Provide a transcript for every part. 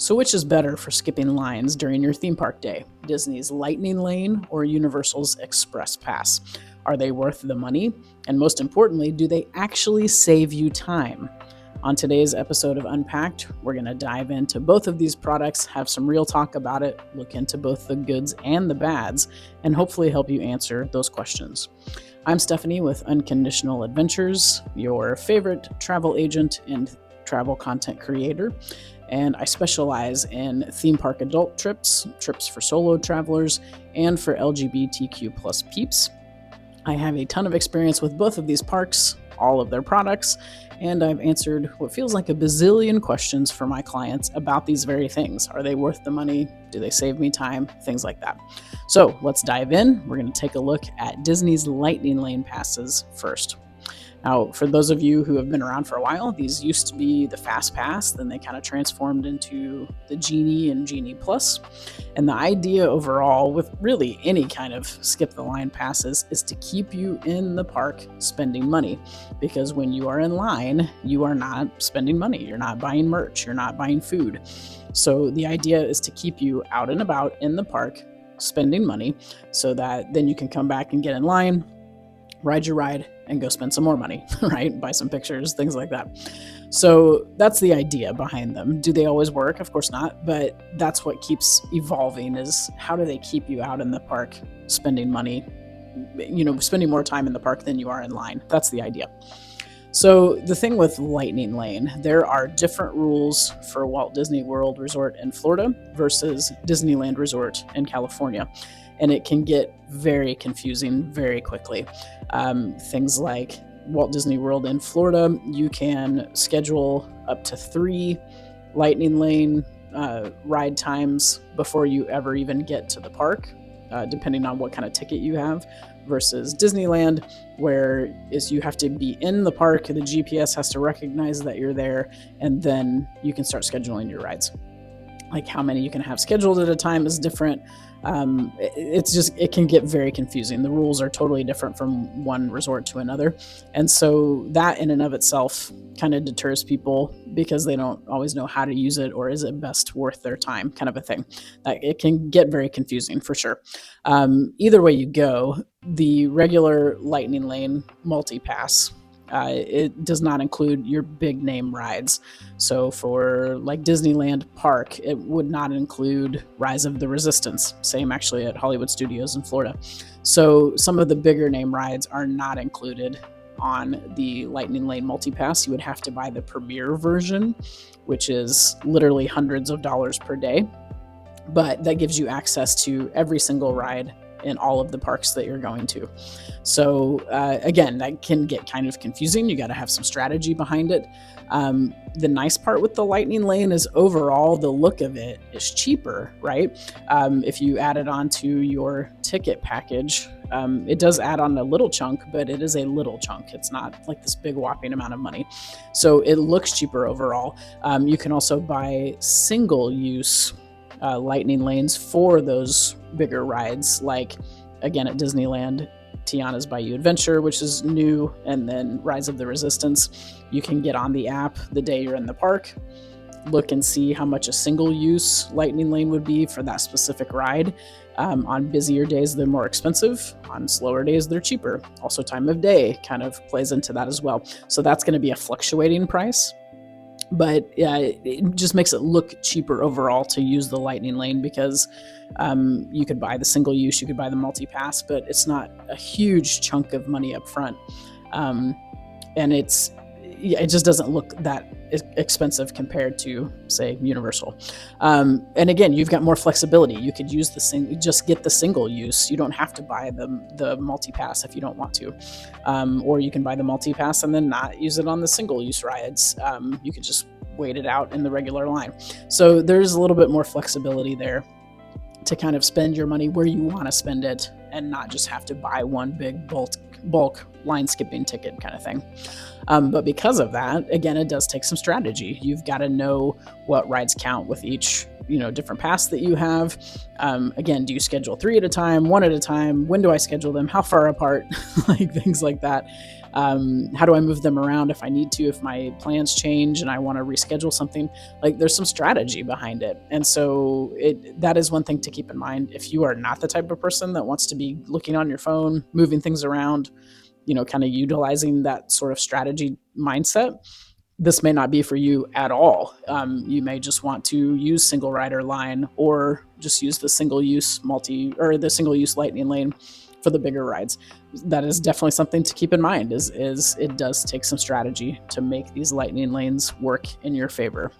So which is better for skipping lines during your theme park day? Disney's Lightning Lane or Universal's Express Pass? Are they worth the money? And most importantly, do they actually save you time? On today's episode of Unpacked, we're going to dive into both of these products, have some real talk about it, look into both the goods and the bads, and hopefully help you answer those questions. I'm Stephanie with Unconditional Adventures, your favorite travel agent and travel content creator, and I specialize in theme park adult trips for solo travelers, and for LGBTQ plus peeps. I have a ton of experience with both of these parks, all of their products, and I've answered what feels like a bazillion questions for my clients about these very things. Are they worth the money? Do they save me time? Things like that. So let's dive in. We're going to take a look at Disney's Lightning Lane passes first. Now, for those of you who have been around for a while, these used to be the Fast Pass, then they kind of transformed into the Genie and Genie Plus. And the idea overall with really any kind of skip the line passes is to keep you in the park spending money. Because when you are in line, you are not spending money. You're not buying merch. You're not buying food. So the idea is to keep you out and about in the park spending money so that then you can come back and get in line, ride your ride, and go spend some more money, right? Buy some pictures, things like that. So that's the idea behind them. Do they always work? Of course not, but that's what keeps evolving, is how do they keep you out in the park spending money, spending more time in the park than you are in line. That's the idea. So the thing with Lightning Lane, there are different rules for Walt Disney World Resort in Florida versus Disneyland Resort in California. And it can get very confusing very quickly. Things like Walt Disney World in Florida, you can schedule up to 3 Lightning Lane ride times before you ever even get to the park, depending on what kind of ticket you have, versus Disneyland, where you have to be in the park, the GPS has to recognize that you're there, and then you can start scheduling your rides. Like how many you can have scheduled at a time is different. It can get very confusing. The rules are totally different from one resort to another. And so that in and of itself kind of deters people because they don't always know how to use it, or is it best worth their time, kind of a thing. It can get very confusing for sure. Either way you go, the regular Lightning Lane multi-pass, it does not include your big name rides. So for like Disneyland Park, it would not include Rise of the Resistance. Same actually at Hollywood Studios in Florida. So some of the bigger name rides are not included on the Lightning Lane multi-pass. You would have to buy the premier version, which is literally hundreds of dollars per day. But that gives you access to every single ride in all of the parks that you're going to. So again, that can get kind of confusing. You got to have some strategy behind it. The nice part with the Lightning Lane is overall the look of it is cheaper, right? If you add it onto your ticket package, it does add on a little chunk, but it is a little chunk. It's not like this big whopping amount of money. So it looks cheaper overall. You can also buy single-use Lightning Lanes for those bigger rides, like again at Disneyland, Tiana's Bayou Adventure, which is new, and then Rise of the Resistance. You can get on the app the day you're in the park, look and see how much a single-use Lightning Lane would be for that specific ride. On busier days, they're more expensive. On slower days, they're cheaper. Also, time of day kind of plays into that as well. So that's going to be a fluctuating price. But it just makes it look cheaper overall to use the Lightning Lane because you could buy the single use, you could buy the multi-pass, but it's not a huge chunk of money up front. And it just doesn't look that expensive compared to, say, Universal. And again, you've got more flexibility. You could use just get the single use. You don't have to buy the multi-pass if you don't want to. Or you can buy the multi-pass and then not use it on the single use rides. You could just wait it out in the regular line. So there's a little bit more flexibility there to kind of spend your money where you want to spend it and not just have to buy one big bulk line skipping ticket kind of thing. But because of that, again, it does take some strategy. You've got to know what rides count with each different pass that you have. Again, do you schedule 3 at a time, 1 at a time? When do I schedule them? How far apart? Like things like that. How do I move them around if I need to, if my plans change and I want to reschedule something? Like there's some strategy behind it. And so that is one thing to keep in mind. If you are not the type of person that wants to be looking on your phone, moving things around, kind of utilizing that sort of strategy mindset, this may not be for you at all. You may just want to use single rider line, or just use the single use the single use lightning lane for the bigger rides. That is definitely something to keep in mind, is it does take some strategy to make these lightning lanes work in your favor.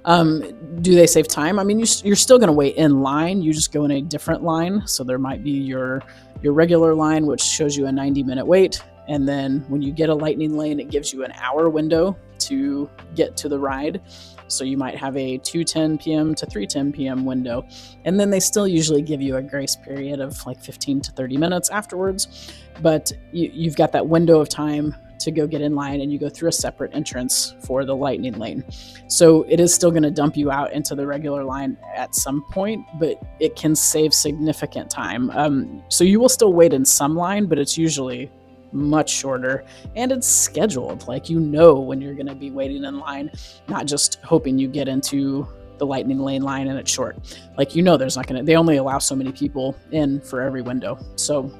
Do they save time? I mean, you're still going to wait in line. You just go in a different line. So there might be your regular line, which shows you a 90-minute wait. And then when you get a lightning lane, it gives you an hour window to get to the ride. So you might have a 2:10 p.m. to 3:10 p.m. window. And then they still usually give you a grace period of like 15 to 30 minutes afterwards. But you've got that window of time to go get in line, and you go through a separate entrance for the lightning lane. So it is still going to dump you out into the regular line at some point, but it can save significant time. So you will still wait in some line, but it's usually much shorter, and it's scheduled. Like, when you're going to be waiting in line, not just hoping you get into the lightning lane line and it's short. Like, they only allow so many people in for every window. So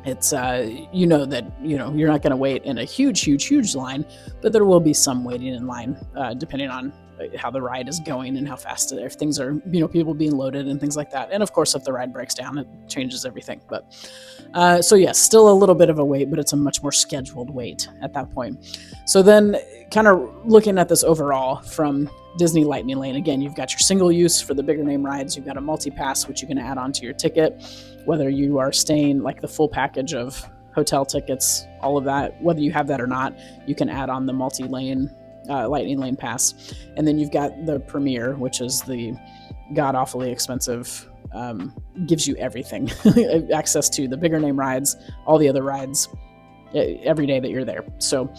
it's, that, you're not going to wait in a huge line, but there will be some waiting in line, depending on how the ride is going and how fast if things are, people being loaded and things like that. And of course, if the ride breaks down, it changes everything. But so yes, still a little bit of a wait, but it's a much more scheduled wait at that point. So then kind of looking at this overall from Disney Lightning Lane, again, you've got your single use for the bigger name rides. You've got a multi-pass, which you can add onto your ticket, whether you are staying like the full package of hotel tickets, all of that, whether you have that or not, you can add on the multi-lane lightning lane pass. And then you've got the Premier, which is the god-awfully expensive, gives you everything. Access to the bigger name rides, all the other rides, every day that you're there. So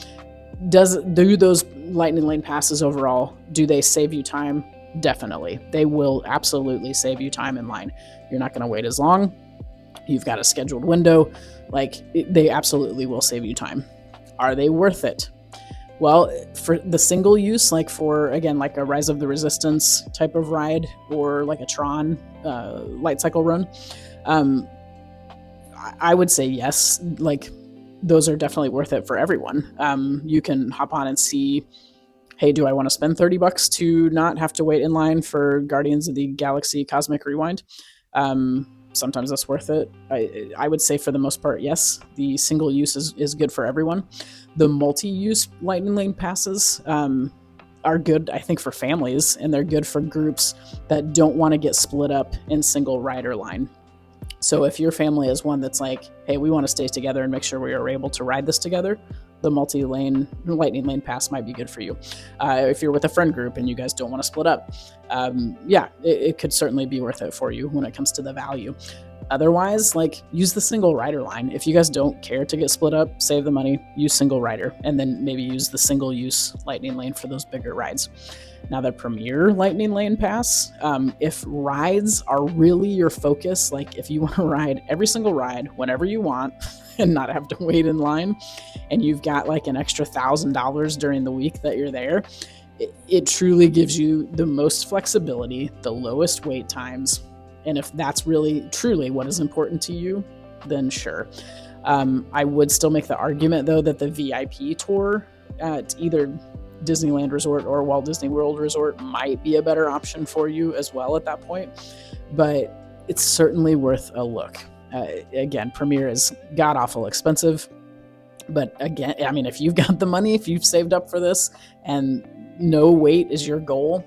do those lightning lane passes overall, do they save you time? Definitely. They will absolutely save you time in line. You're not going to wait as long. You've got a scheduled window. They absolutely will save you time. Are they worth it? Well, for the single use, like a Rise of the Resistance type of ride, or like a Tron light cycle run, I would say yes. Like, those are definitely worth it for everyone. You can hop on and see, hey, do I want to spend $30 to not have to wait in line for Guardians of the Galaxy Cosmic Rewind? Sometimes that's worth it. I would say for the most part, yes. The single use is good for everyone. The multi-use lightning lane passes are good, I think, for families, and they're good for groups that don't want to get split up in single rider line. So if your family is one that's like, hey, we want to stay together and make sure we are able to ride this together, the multi-lane lightning lane pass might be good for you. If you're with a friend group and you guys don't want to split up, it could certainly be worth it for you when it comes to the value. Otherwise, use the single rider line. If you guys don't care to get split up, save the money, use single rider, and then maybe use the single use lightning lane for those bigger rides. Now, the Premier Lightning Lane Pass, if rides are really your focus, like if you want to ride every single ride whenever you want and not have to wait in line, and you've got an extra $1,000 during the week that you're there, it truly gives you the most flexibility, the lowest wait times. And if that's really truly what is important to you, then sure. I would still make the argument, though, that the VIP tour at either Disneyland Resort or Walt Disney World Resort might be a better option for you as well at that point. But it's certainly worth a look. Again, Premier is god-awful expensive. But again, I mean, if you've got the money, if you've saved up for this and no wait is your goal,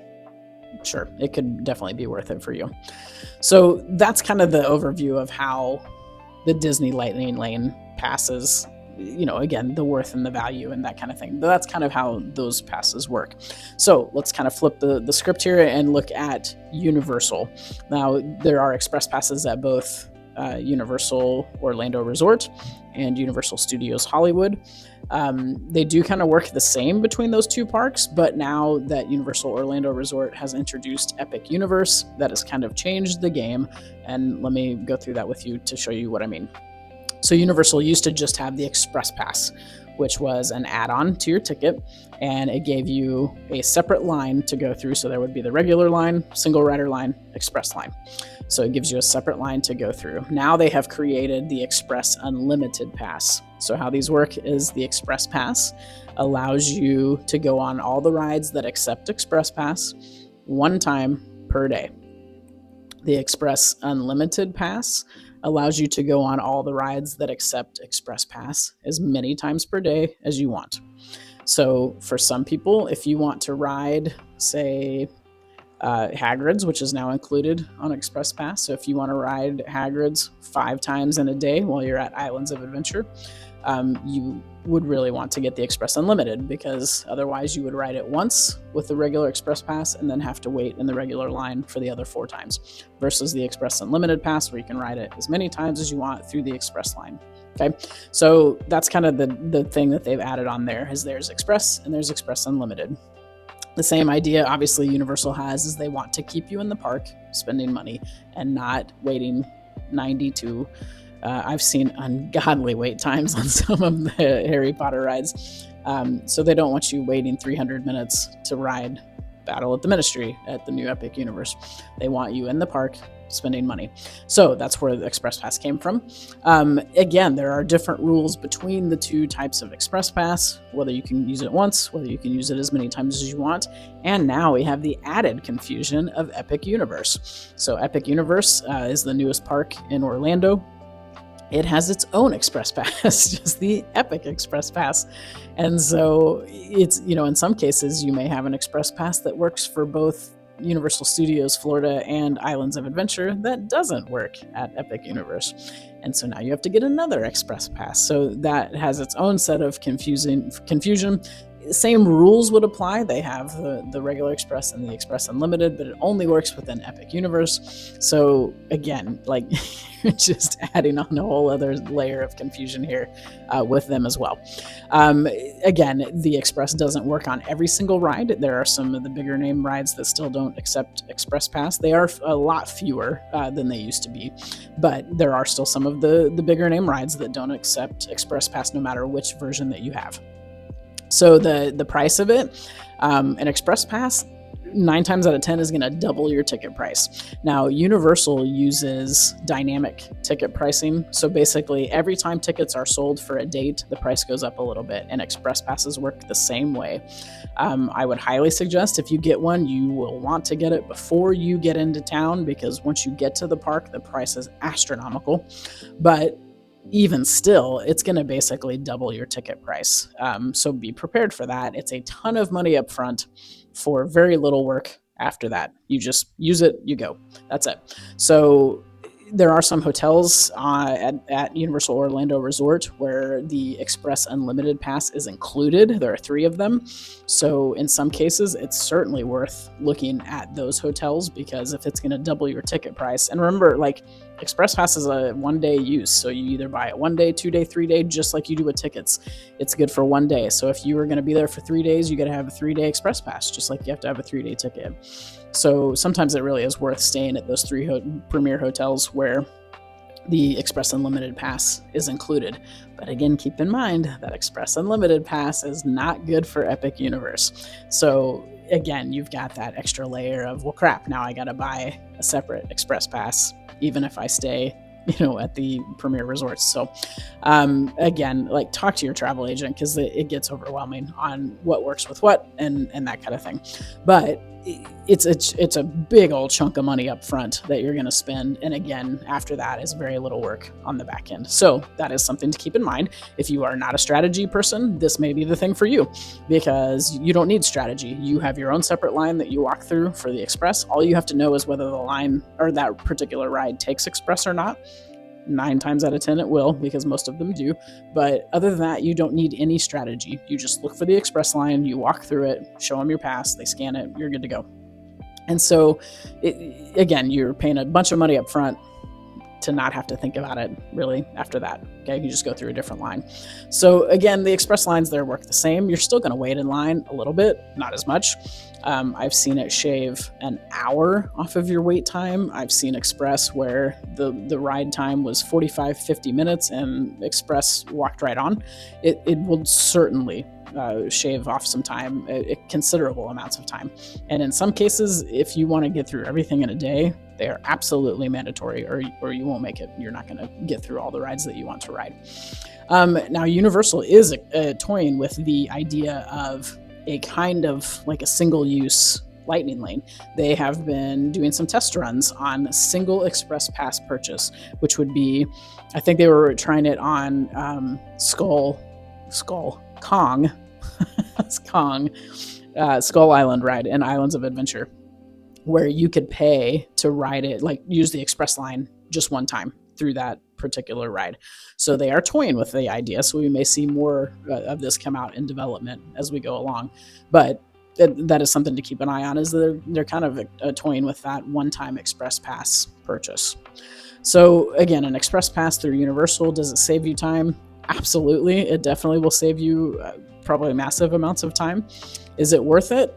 sure, it could definitely be worth it for you. So that's kind of the overview of how the Disney Lightning Lane passes, again, the worth and the value and that kind of thing. But that's kind of how those passes work. So let's kind of flip the script here and look at Universal. Now, there are express passes at both Universal Orlando Resort and Universal Studios Hollywood. They do kind of work the same between those two parks, but now that Universal Orlando Resort has introduced Epic Universe, that has kind of changed the game. And let me go through that with you to show you what I mean. So Universal used to just have the Express Pass, which was an add-on to your ticket, and it gave you a separate line to go through. So there would be the regular line, single rider line, express line. So it gives you a separate line to go through. Now they have created the Express Unlimited Pass. So how these work is the Express Pass allows you to go on all the rides that accept Express Pass one time per day. The Express Unlimited Pass allows you to go on all the rides that accept Express Pass as many times per day as you want. So for some people, if you want to ride, say, Hagrid's, which is now included on Express Pass. So if you want to ride Hagrid's 5 times in a day while you're at Islands of Adventure, you would really want to get the Express Unlimited, because otherwise you would ride it once with the regular Express Pass and then have to wait in the regular line for the other 4 times, versus the Express Unlimited Pass where you can ride it as many times as you want through the Express line. Okay, so that's kind of the thing that they've added on there, is there's Express and there's Express Unlimited. The same idea, obviously, Universal has, is they want to keep you in the park spending money and not waiting 90 to I've seen ungodly wait times on some of the Harry Potter rides. So they don't want you waiting 300 minutes to ride Battle at the Ministry at the new Epic Universe. They want you in the park spending money. So that's where the Express Pass came from. Again, there are different rules between the two types of Express Pass, whether you can use it once, whether you can use it as many times as you want. And now we have the added confusion of Epic Universe. So Epic Universe is the newest park in Orlando. It has its own Express Pass, just the Epic Express Pass. And so it's, in some cases, you may have an Express Pass that works for both Universal Studios Florida and Islands of Adventure that doesn't work at Epic Universe. And so now you have to get another Express Pass. So that has its own set of confusion. Same rules would apply. They have the regular Express and the Express Unlimited, but it only works within Epic Universe. So again, like just adding on a whole other layer of confusion here with them as well. Again, the Express doesn't work on every single ride. There are some of the bigger name rides that still don't accept Express Pass. They are a lot fewer than they used to be, but there are still some of the bigger name rides that don't accept Express Pass no matter which version that you have. So the price of it, an Express Pass, 9 times out of 10 is going to double your ticket price. Now, Universal uses dynamic ticket pricing. So basically, every time tickets are sold for a date, the price goes up a little bit, and Express Passes work the same way. I would highly suggest if you get one, you will want to get it before you get into town, because once you get to the park, the price is astronomical. But even still, it's going to basically double your ticket price. So be prepared for that. It's a ton of money up front for very little work after that. You just use it, you go. That's it. So there are some hotels at Universal Orlando Resort where the Express Unlimited Pass is included. There are 3 of them. So in some cases, it's certainly worth looking at those hotels, because if it's going to double your ticket price, and remember, like, Express Pass is a 1-day use. So you either buy it 1 day, 2 day, 3 day, just like you do with tickets. It's good for 1 day. So if you were going to be there for 3 days, you got to have a 3-day Express Pass, just like you have to have a 3-day ticket. So sometimes it really is worth staying at those 3 premier hotels where the Express Unlimited Pass is included. But again, keep in mind that Express Unlimited Pass is not good for Epic Universe. So again, you've got that extra layer of, well, crap, now I got to buy a separate Express Pass, even if I stay, at the premier resorts. So again, like, talk to your travel agent, because it gets overwhelming on what works with what and that kind of thing. But it's a big old chunk of money up front that you're going to spend. And again, after that is very little work on the back end. So that is something to keep in mind. If you are not a strategy person, this may be the thing for you, because you don't need strategy. You have your own separate line that you walk through for the Express. All you have to know is whether the line or that particular ride takes Express or not. 9 times out of 10 it will, because most of them do. But other than that, you don't need any strategy. You just look for the Express line, you walk through it, show them your pass, they scan it, you're good to go. And so, again, you're paying a bunch of money up front. to not have to think about it really after that. Okay, you just go through a different line. So again, the express lines there work the same. You're still going to wait in line a little bit, not as much. I've seen it shave an hour off of your wait time. I've seen express where the ride time was 45, 50 minutes and express walked right on. It will certainly shave off some time, considerable amounts of time. And in some cases, if you want to get through everything in a day, they are absolutely mandatory, or you won't make it. You're not going to get through all the rides that you want to ride. Now, Universal is toying with the idea of a kind of like a single-use lightning lane. They have been doing some test runs on single express pass purchase, which would be, I think they were trying it on Kong Skull Island ride and Islands of Adventure, where you could pay to ride it, like use the express line just one time through that particular ride. So they are toying with the idea. So we may see more of this come out in development as we go along. But that is something to keep an eye on, is they're kind of toying with that one-time express pass purchase. So again, an express pass through Universal, does it save you time? Absolutely. It definitely will save you probably massive amounts of time. Is it worth it?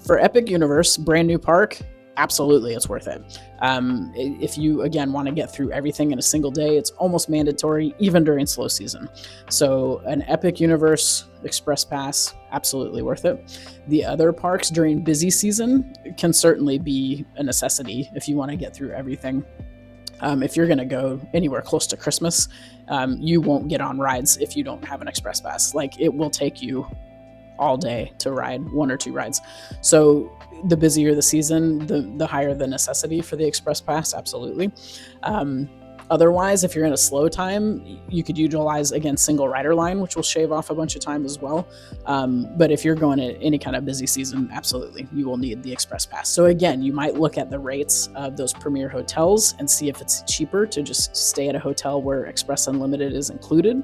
For Epic Universe, brand new park, absolutely it's worth it. If you, again, want to get through everything in a single day, it's almost mandatory, even during slow season. So an Epic Universe Express Pass, absolutely worth it. The other parks during busy season can certainly be a necessity if you want to get through everything. If you're going to go anywhere close to Christmas, you won't get on rides if you don't have an Express Pass. Like, it will take you all day to ride one or two rides. So the busier the season, the higher the necessity for the Express Pass, absolutely. Otherwise, if you're in a slow time, you could utilize, again, single rider line, which will shave off a bunch of time as well. But if you're going at any kind of busy season, absolutely, you will need the Express Pass. So again, you might look at the rates of those premier hotels and see if it's cheaper to just stay at a hotel where Express Unlimited is included.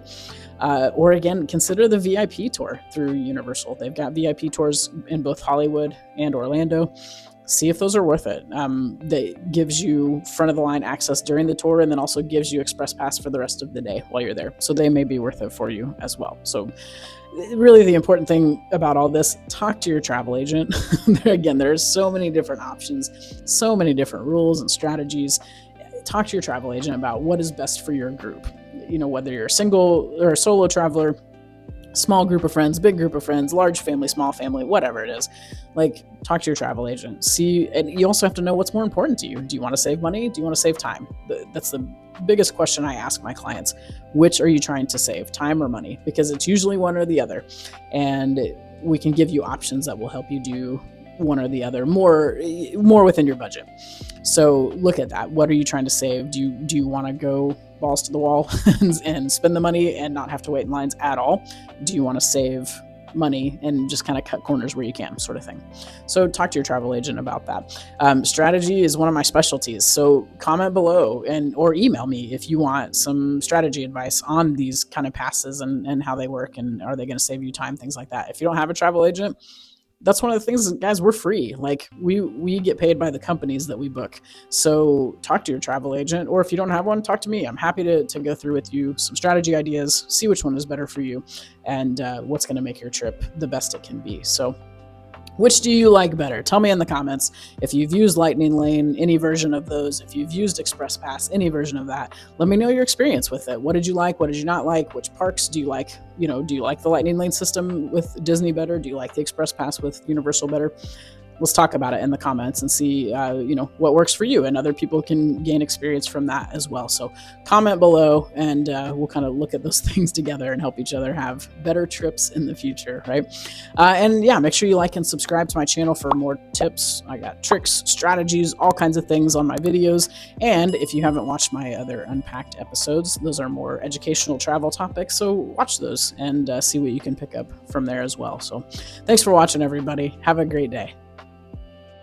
Or again, consider the VIP tour through Universal. They've got VIP tours in both Hollywood and Orlando. See if those are worth it. That gives you front of the line access during the tour, and then also gives you Express Pass for the rest of the day while you're there. So they may be worth it for you as well. So really the important thing about all this, talk to your travel agent. Again, there's so many different options, so many different rules and strategies. Talk to your travel agent about what is best for your group. You know, whether you're a single or a solo traveler, small group of friends, big group of friends, large family, small family, whatever it is. Like, talk to your travel agent. See, and you also have to know what's more important to you. Do you want to save money? Do you want to save time? That's the biggest question I ask my clients. Which are you trying to save, time or money? Because it's usually one or the other. And we can give you options that will help you do one or the other, more within your budget. So look at that. What are you trying to save? Do you want to go balls to the wall and spend the money and not have to wait in lines at all? Do you want to save money and just kind of cut corners where you can, sort of thing? So talk to your travel agent about that. Strategy is one of my specialties. So comment below or email me if you want some strategy advice on these kind of passes and how they work, and are they going to save you time, things like that. If you don't have a travel agent, that's one of the things, guys, we're free. Like, we get paid by the companies that we book. So talk to your travel agent, or if you don't have one, talk to me. I'm happy to go through with you some strategy ideas, see which one is better for you, and what's going to make your trip the best it can be. So which do you like better? Tell me in the comments if you've used Lightning Lane, any version of those. If you've used Express Pass, any version of that. Let me know your experience with it. What did you like? What did you not like? Which parks do you like? You know, do you like the Lightning Lane system with Disney better? Do you like the Express Pass with Universal better? Let's talk about it in the comments and see, what works for you, and other people can gain experience from that as well. So comment below, and we'll kind of look at those things together and help each other have better trips in the future, right? And yeah, make sure you like and subscribe to my channel for more tips. I got tricks, strategies, all kinds of things on my videos. And if you haven't watched my other Unpacked episodes, those are more educational travel topics. So watch those and see what you can pick up from there as well. So thanks for watching, everybody. Have a great day.